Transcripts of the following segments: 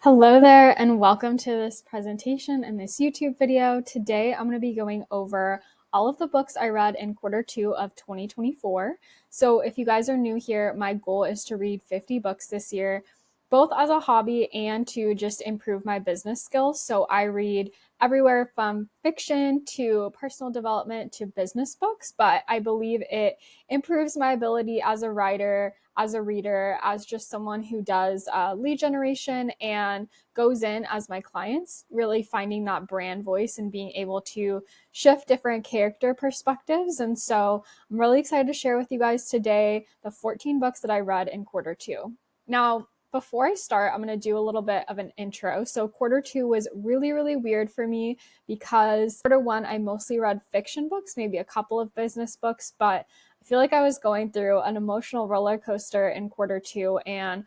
Hello there and welcome to this presentation and this YouTube video. Today I'm going to be going over all of the books I read in Q2 of 2024. So if you guys are new here, my goal is to read 50 books this year, both as a hobby and to just improve my business skills. So I read everywhere from fiction to personal development to business books, but I believe it improves my ability as a writer, as a reader, as just someone who does lead generation and goes in as my clients, really finding that brand voice and being able to shift different character perspectives. And so I'm really excited to share with you guys today the 14 books that I read in Q2. Now, before I start, I'm going to do a little bit of an intro. So Q2 was really weird for me because Q1, I mostly read fiction books, maybe a couple of business books, but I feel like I was going through an emotional roller coaster in Q2 and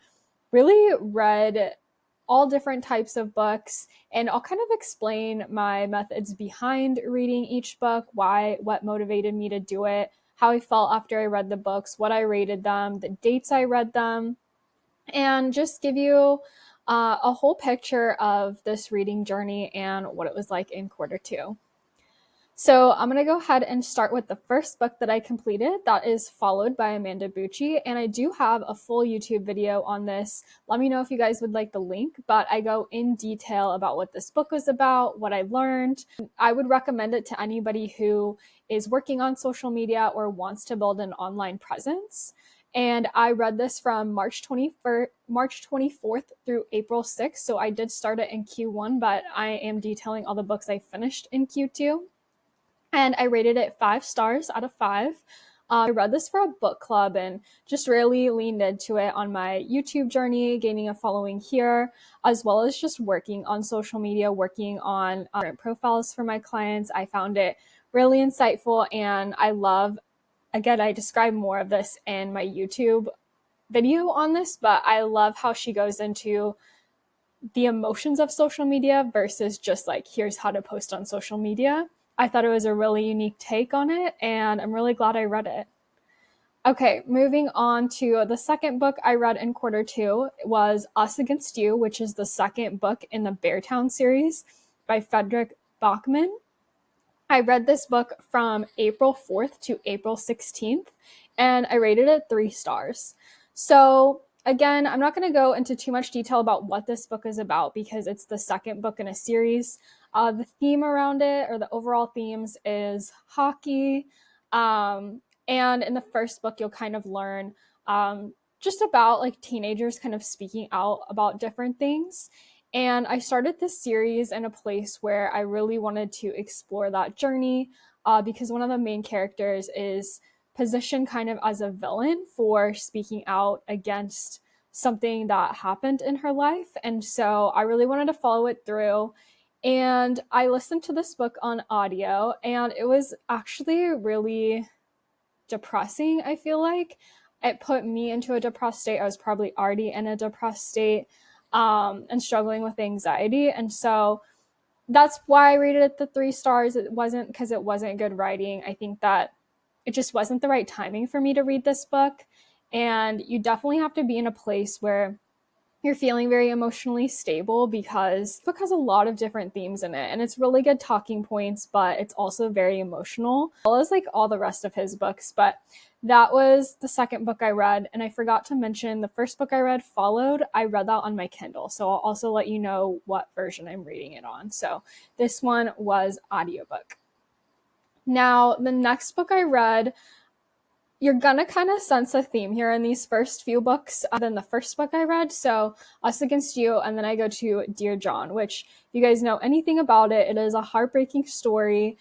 really read all different types of books. And I'll kind of explain my methods behind reading each book, what motivated me to do it, how I felt after I read the books, what I rated them, the dates I read them, and just give you a whole picture of this reading journey and what it was like in Q2. So I'm going to go ahead and start with the first book that I completed. That is Followed by Amanda Bucci. And I do have a full YouTube video on this. Let me know if you guys would like the link, but I go in detail about what this book was about, what I learned. I would recommend it to anybody who is working on social media or wants to build an online presence. And I read this from March 24th through April 6th. So I did start it in Q1, but I am detailing all the books I finished in Q2. And I rated it 5 stars out of 5. I read this for a book club and just really leaned into it on my YouTube journey, gaining a following here, as well as just working on social media, working on different profiles for my clients. I found it really insightful, and I love, again, I describe more of this in my YouTube video on this, but I love how she goes into the emotions of social media versus just like, here's how to post on social media. I thought it was a really unique take on it, and I'm really glad I read it. Okay, moving on to the second book I read in Q2 was Us Against You, which is the second book in the Beartown series by Fredrik Backman. I read this book from April 4th to April 16th, and I rated it 3 stars. So again, I'm not going to go into too much detail about what this book is about because it's the second book in a series. The theme around it, or the overall themes, is hockey. And in the first book, you'll kind of learn just about like teenagers kind of speaking out about different things. And I started this series in a place where I really wanted to explore that journey because one of the main characters is positioned kind of as a villain for speaking out against something that happened in her life. And so I really wanted to follow it through. And I listened to this book on audio, and it was actually really depressing, I feel like. It put me into a depressed state. I was probably already in a depressed state and struggling with anxiety. And so that's why I rated it the 3 stars. It wasn't because it wasn't good writing. I think that it just wasn't the right timing for me to read this book. And you definitely have to be in a place where you're feeling very emotionally stable because the book has a lot of different themes in it, and it's really good talking points, but it's also very emotional, as well as like all the rest of his books. But that was the second book I read, and I forgot to mention the first book I read, Followed. I read that on my Kindle, so I'll also let you know what version I'm reading it on. So this one was audiobook. Now, the next book I read, you're gonna kind of sense a theme here in these first few books than the first book I read. So Us Against You, and then I go to Dear John, which, if you guys know anything about it, it is a heartbreaking story.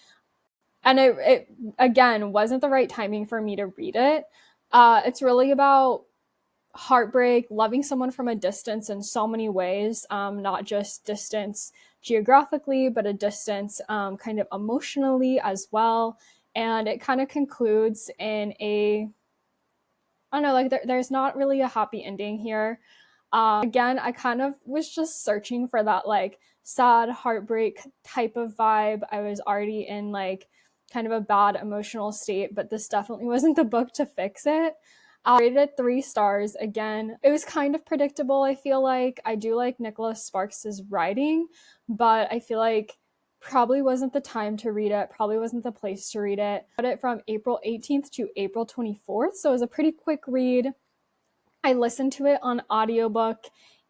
And it again, wasn't the right timing for me to read it. It's really about heartbreak, loving someone from a distance in so many ways, not just distance geographically, but a distance kind of emotionally as well. And it kind of concludes in I don't know, like there's not really a happy ending here. Again, I kind of was just searching for that like sad heartbreak type of vibe. I was already in like kind of a bad emotional state, but this definitely wasn't the book to fix it. I rated it 3 stars. Again, it was kind of predictable, I feel like. I do like Nicholas Sparks' writing, but I feel like probably wasn't the time to read it, probably wasn't the place to read it. I read it from April 18th to April 24th, so it was a pretty quick read. I listened to it on audiobook,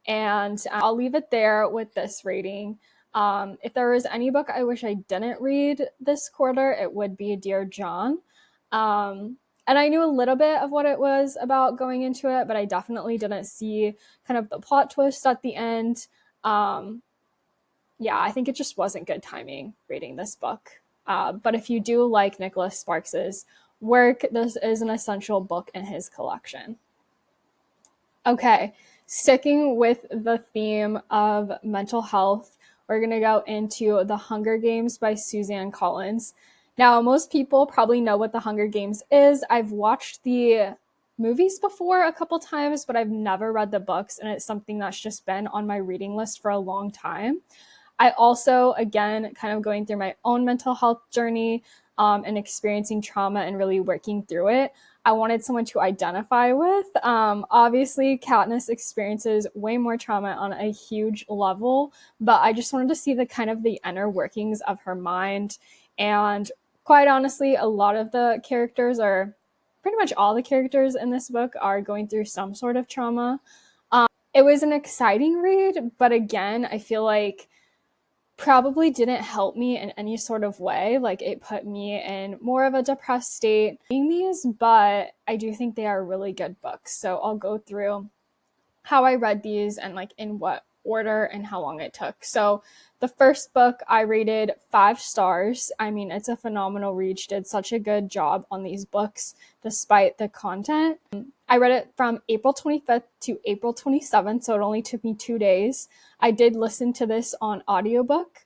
and I'll leave it there with this rating. If there was any book I wish I didn't read this quarter, it would be Dear John. And I knew a little bit of what it was about going into it, but I definitely didn't see kind of the plot twist at the end. Yeah, I think it just wasn't good timing reading this book. But if you do like Nicholas Sparks's work, this is an essential book in his collection. Okay, sticking with the theme of mental health, we're going to go into The Hunger Games by Suzanne Collins. Now, most people probably know what The Hunger Games is. I've watched the movies before a couple times, but I've never read the books, and it's something that's just been on my reading list for a long time. I also, again, kind of going through my own mental health journey and experiencing trauma and really working through it, I wanted someone to identify with. Obviously, Katniss experiences way more trauma on a huge level, but I just wanted to see the kind of the inner workings of her mind. And quite honestly, a lot of the characters are, pretty much all the characters in this book are going through some sort of trauma. It was an exciting read, but again, I feel like probably didn't help me in any sort of way. Like, it put me in more of a depressed state reading these, but I do think they are really good books. So I'll go through how I read these and like in what order and how long it took. So the first book I rated 5 stars. I mean, it's a phenomenal read. She did such a good job on these books despite the content. I read it from April 25th to April 27th, so it only took me 2 days. I did listen to this on audiobook.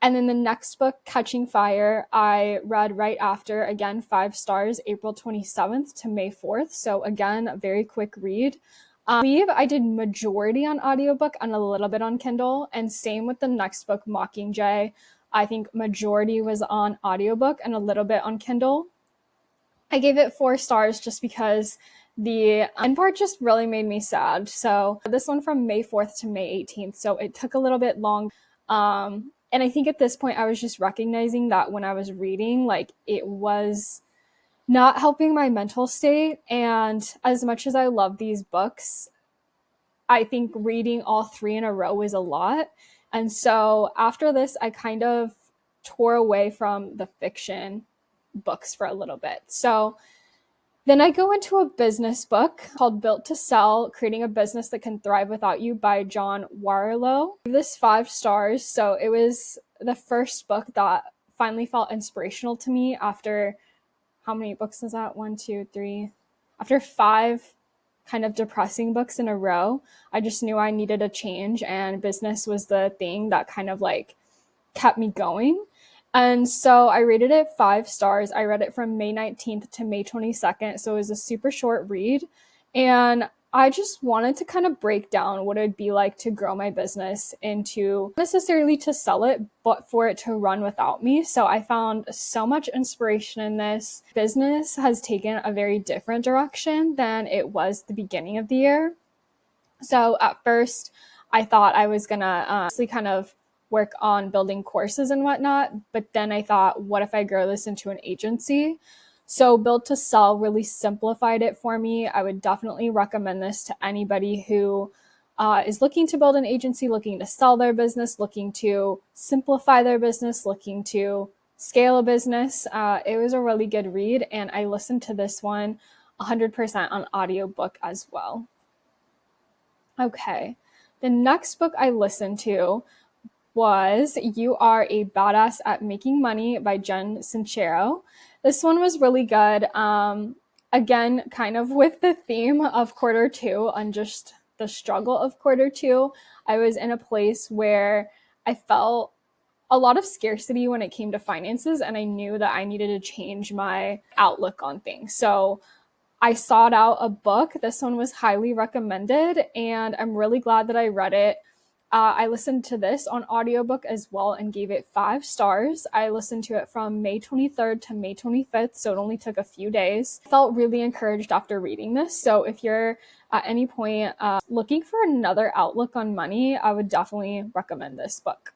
And then the next book, Catching Fire, I read right after, again, 5 stars, April 27th to May 4th. So again, a very quick read. I believe I did majority on audiobook and a little bit on Kindle, and same with the next book, Mockingjay. I think majority was on audiobook and a little bit on Kindle. I gave it 4 stars just because the end part just really made me sad. So this one from May 4th to May 18th, so it took a little bit long. And I think at this point I was just recognizing that when I was reading, like, it was not helping my mental state. And as much as I love these books, I think reading all 3 in a row was a lot. And so after this, I kind of tore away from the fiction books for a little bit. So then I go into a business book called Built to Sell, Creating a Business That Can Thrive Without You by John Warrillow. I gave this 5 stars. So it was the first book that finally felt inspirational to me after, how many books is that? 1, 2, 3. After 5 kind of depressing books in a row, I just knew I needed a change, and business was the thing that kind of like kept me going. And so I rated it 5 stars. I read it from May 19th to May 22nd. So it was a super short read. And I just wanted to kind of break down what it would be like to grow my business into, not necessarily to sell it, but for it to run without me. So I found so much inspiration in this. Business has taken a very different direction than it was the beginning of the year. So at first, I thought I was gonna kind of work on building courses and whatnot. But then I thought, what if I grow this into an agency? So Built to Sell really simplified it for me. I would definitely recommend this to anybody who is looking to build an agency, looking to sell their business, looking to simplify their business, looking to scale a business. It was a really good read, and I listened to this one 100% on audiobook as well. Okay, the next book I listened to was You Are a Badass at Making Money by Jen Sincero. This one was really good. Again, kind of with the theme of quarter 2 and just the struggle of quarter 2, I was in a place where I felt a lot of scarcity when it came to finances, and I knew that I needed to change my outlook on things. So I sought out a book. This one was highly recommended, and I'm really glad that I read it. I listened to this on audiobook as well and gave it 5 stars. I listened to it from May 23rd to May 25th, so it only took a few days. I felt really encouraged after reading this. So if you're at any point looking for another outlook on money, I would definitely recommend this book.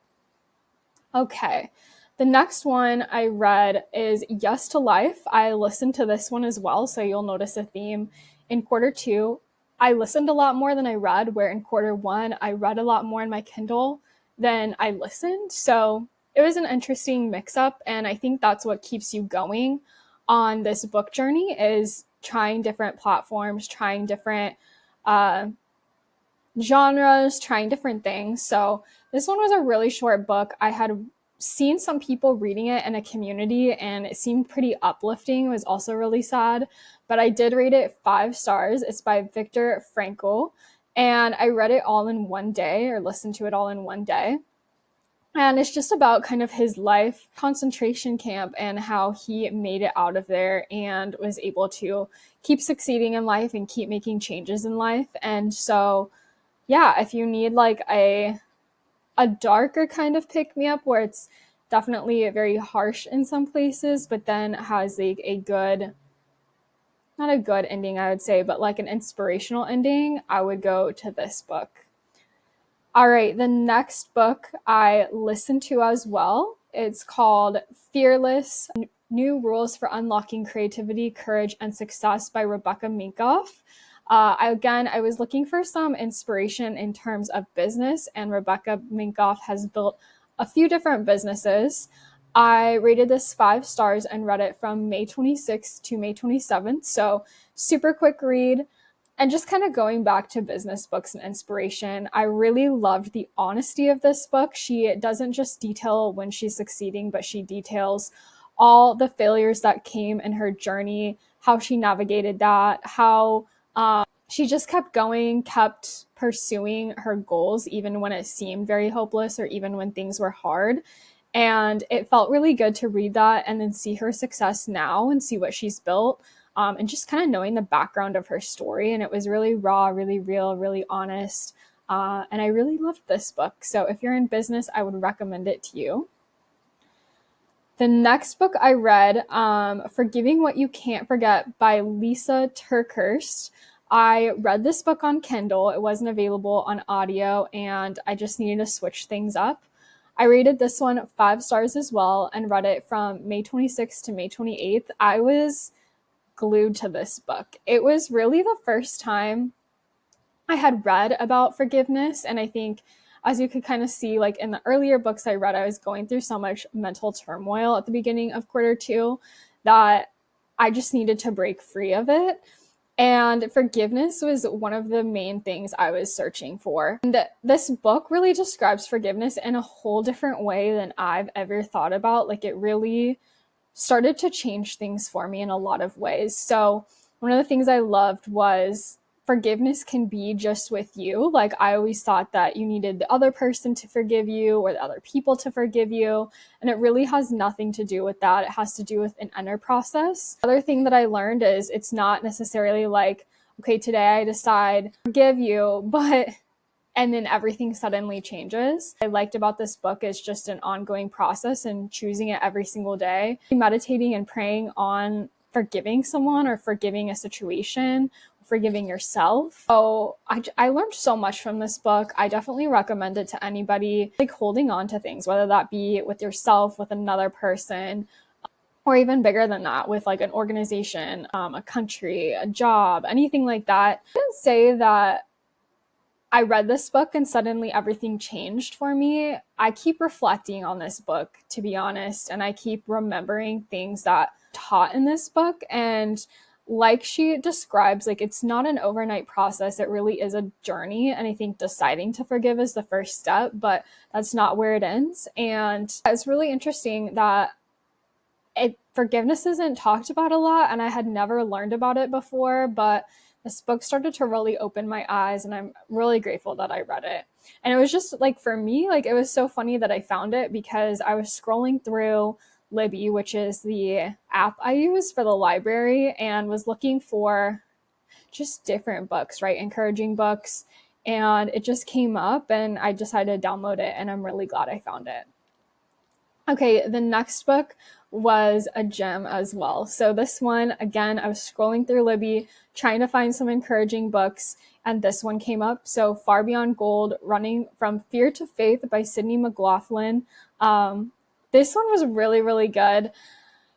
Okay. The next one I read is Yes to Life. I listened to this one as well, so you'll notice a theme. In quarter 2, I listened a lot more than I read, where in quarter 1, I read a lot more in my Kindle than I listened. So it was an interesting mix-up, and I think that's what keeps you going on this book journey, is trying different platforms, trying different genres, trying different things. So this one was a really short book. I had seen some people reading it in a community and it seemed pretty uplifting. It was also really sad, but I did rate it 5 stars. It's by Viktor Frankl, and I read it all in one day, or listened to it all in one day. And it's just about kind of his life, concentration camp, and how he made it out of there and was able to keep succeeding in life and keep making changes in life. And so, yeah, if you need like a darker kind of pick me up, where it's definitely very harsh in some places, but then has like a good, not a good ending, I would say, but like an inspirational ending, I would go to this book. All right, the next book I listened to as well. It's called Fearless: New Rules for Unlocking Creativity, Courage, and Success by Rebecca Minkoff. I was looking for some inspiration in terms of business, and Rebecca Minkoff has built a few different businesses. I rated this 5 stars and read it from May 26th to May 27th, so super quick read. And just kind of going back to business books and inspiration, I really loved the honesty of this book. She doesn't just detail when she's succeeding, but she details all the failures that came in her journey, how she navigated that, how she just kept going, kept pursuing her goals, even when it seemed very hopeless or even when things were hard. And it felt really good to read that and then see her success now and see what she's built. And just kind of knowing the background of her story. And it was really raw, really real, really honest. And I really loved this book. So if you're in business, I would recommend it to you. The next book I read, Forgiving What You Can't Forget by Lisa TerKeurst. I read this book on Kindle. It wasn't available on audio, and I just needed to switch things up. I rated this one 5 stars as well and read it from May 26th to May 28th. I was glued to this book. It was really the first time I had read about forgiveness, and I think, as you could kind of see, like in the earlier books I read, I was going through so much mental turmoil at the beginning of quarter 2 that I just needed to break free of it. And forgiveness was one of the main things I was searching for. And this book really describes forgiveness in a whole different way than I've ever thought about. Like, it really started to change things for me in a lot of ways. So one of the things I loved was forgiveness can be just with you. Like, I always thought that you needed the other person to forgive you or the other people to forgive you. And it really has nothing to do with that. It has to do with an inner process. Other thing that I learned is it's not necessarily like, okay, today I decide to forgive you, and then everything suddenly changes. What I liked about this book is just an ongoing process and choosing it every single day. Meditating and praying on forgiving someone or forgiving a situation, forgiving yourself. So I learned so much from this book. I definitely recommend it to anybody, like holding on to things, whether that be with yourself, with another person, or even bigger than that, with like an organization, a country, a job, anything like that. I didn't say that I read this book and suddenly everything changed for me. I keep reflecting on this book, to be honest, and I keep remembering things that taught in this book. And like she describes, like, it's not an overnight process. It really is a journey. And I think deciding to forgive is the first step, but that's not where it ends. And it's really interesting that forgiveness isn't talked about a lot, and I had never learned about it before, but this book started to really open my eyes, and I'm really grateful that I read it. And it was just like, for me, like, it was so funny that I found it because I was scrolling through Libby, which is the app I use for the library, and was looking for just different books, right? Encouraging books. and it just came up and I decided to download it, and I'm really glad I found it. Okay, the next book was a gem as well. So this one, again, I was scrolling through Libby trying to find some encouraging books, and this one came up. So Far Beyond Gold, Running from Fear to Faith by Sydney McLaughlin. This one was really, really good.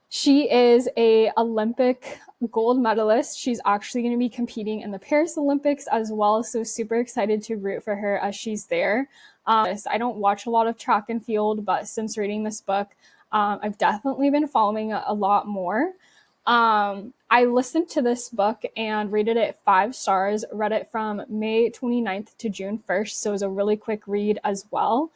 She is a Olympic gold medalist. She's actually going to be competing in the Paris Olympics as well. So super excited to root for her as she's there. I don't watch a lot of track and field, but since reading this book, I've definitely been following a lot more. I listened to this book and rated it 5 stars, read it from May 29th to June 1st. So it was a really quick read as well.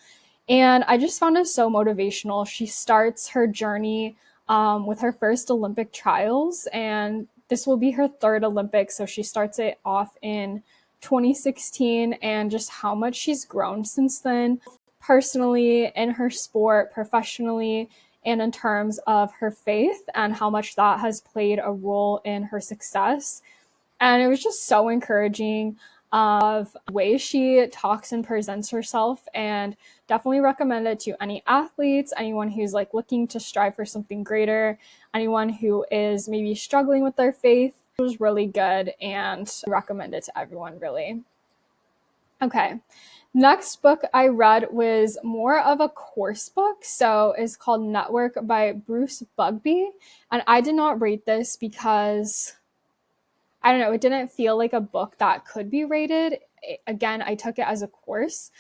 And I just found it so motivational. She starts her journey with her first Olympic trials, and this will be her third Olympics. So she starts it off in 2016, and just how much she's grown since then, personally, in her sport, professionally, and in terms of her faith, and how much that has played a role in her success. And it was just so encouraging of ways she talks and presents herself, and definitely recommend it to any athletes, anyone who's like looking to strive for something greater, anyone who is maybe struggling with their faith. It was really good and recommend it to everyone, really. Okay. Next book I read was more of a course book. So it's called Network by Bruce Bugbee. And I did not rate this because I don't know, it didn't feel like a book that could be rated. Again, I took it as a course,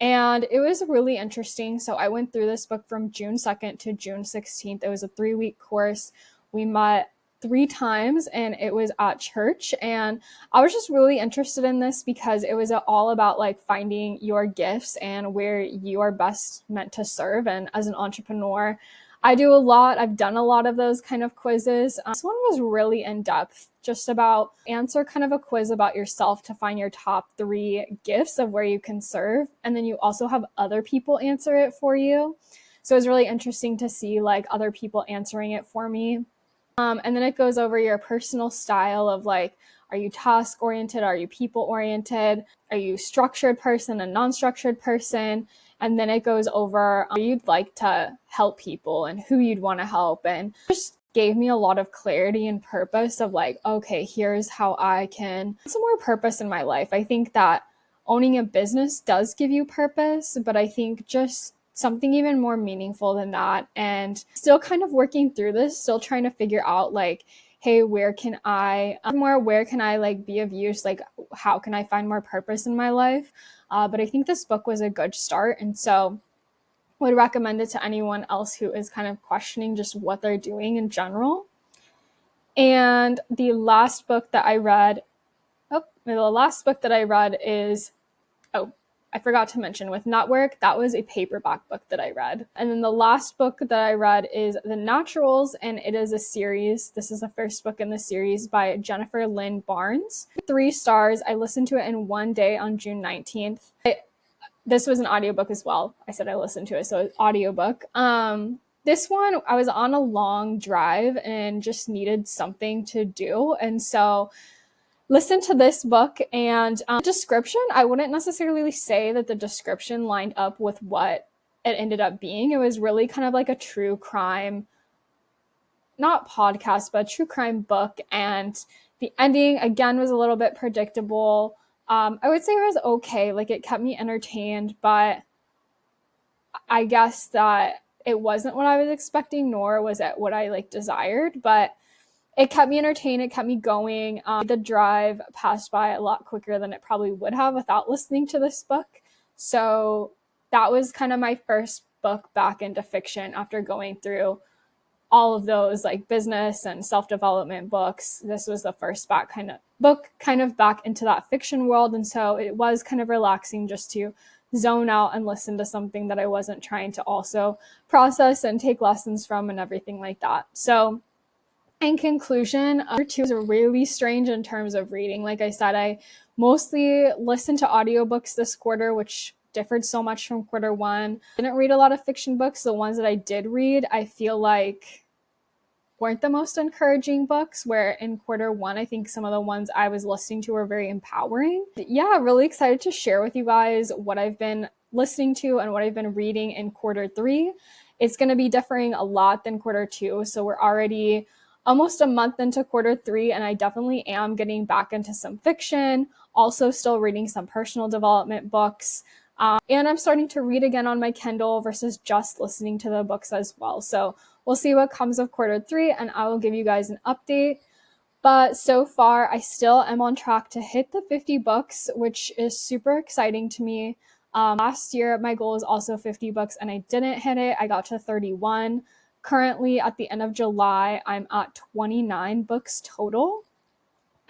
and it was really interesting. So I went through this book from June 2nd to June 16th. It was a 3-week course. We met 3 times, and it was at church. And I was just really interested in this because it was all about like finding your gifts and where you are best meant to serve. And as an entrepreneur, I've done a lot of those kind of quizzes. This one was really in depth, just about answer kind of a quiz about yourself to find your top 3 gifts of where you can serve. And then you also have other people answer it for you. So it was really interesting to see like other people answering it for me. And then it goes over your personal style of like, are you task oriented? Are you people oriented? Are you structured person, a non-structured person? And then it goes over how you'd like to help people and who you'd want to help. And just gave me a lot of clarity and purpose of like, okay, here's how I can put some more purpose in my life. I think that owning a business does give you purpose, but I think just something even more meaningful than that. And still kind of working through this, still trying to figure out like, hey, where can I like be of use? Like, how can I find more purpose in my life? But I think this book was a good start. And so would recommend it to anyone else who is kind of questioning just what they're doing in general. And the last book that I read is, I forgot to mention with Network, that was a paperback book that I read. And then the last book that I read is The Naturals, and it is a series. This is the first book in the series by Jennifer Lynn Barnes. 3 stars. I listened to it in one day on June 19th. This was an audiobook as well. I said I listened to it, so it's audiobook. This one, I was on a long drive and just needed something to do. And so listen to this book, and description, I wouldn't necessarily say that the description lined up with what it ended up being. It was really kind of like a true crime, not podcast, but true crime book. And the ending, again, was a little bit predictable. I would say it was okay. Like, it kept me entertained, but I guess that it wasn't what I was expecting, nor was it what I like desired. But it kept me entertained. It kept me going. The drive passed by a lot quicker than it probably would have without listening to this book. So that was kind of my first book back into fiction after going through all of those like business and self-development books. This was the first book kind of back into that fiction world. And so it was kind of relaxing just to zone out and listen to something that I wasn't trying to also process and take lessons from and everything like that. So in conclusion, number 2 is really strange in terms of reading. Like I said, I mostly listened to audiobooks this quarter, which differed so much from quarter 1. I didn't read a lot of fiction books. The ones that I did read, I feel like weren't the most encouraging books, where in quarter one, I think some of the ones I was listening to were very empowering. Yeah, really excited to share with you guys what I've been listening to and what I've been reading in quarter three. It's going to be differing a lot than quarter two. So we're already almost a month into quarter three, and I definitely am getting back into some fiction, also still reading some personal development books. And I'm starting to read again on my Kindle versus just listening to the books as well. So we'll see what comes of quarter three, and I will give you guys an update. But so far, I still am on track to hit the 50 books, which is super exciting to me. Last year, my goal was also 50 books, and I didn't hit it. I got to 31. Currently, at the end of July, I'm at 29 books total,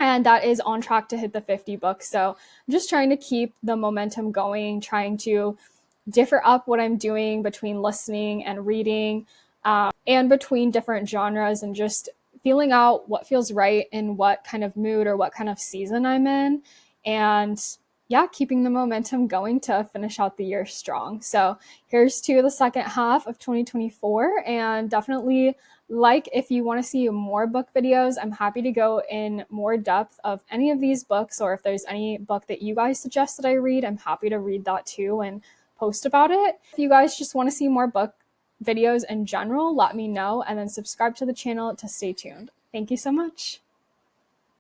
and that is on track to hit the 50 books. So I'm just trying to keep the momentum going, trying to differ up what I'm doing between listening and reading, and between different genres, and just feeling out what feels right in what kind of mood or what kind of season I'm in. And yeah, keeping the momentum going to finish out the year strong. So here's to the second half of 2024, and definitely if you want to see more book videos, I'm happy to go in more depth of any of these books, or if there's any book that you guys suggest that I read, I'm happy to read that too and post about it. If you guys just want to see more book videos in general, let me know, and then subscribe to the channel to stay tuned. Thank you so much.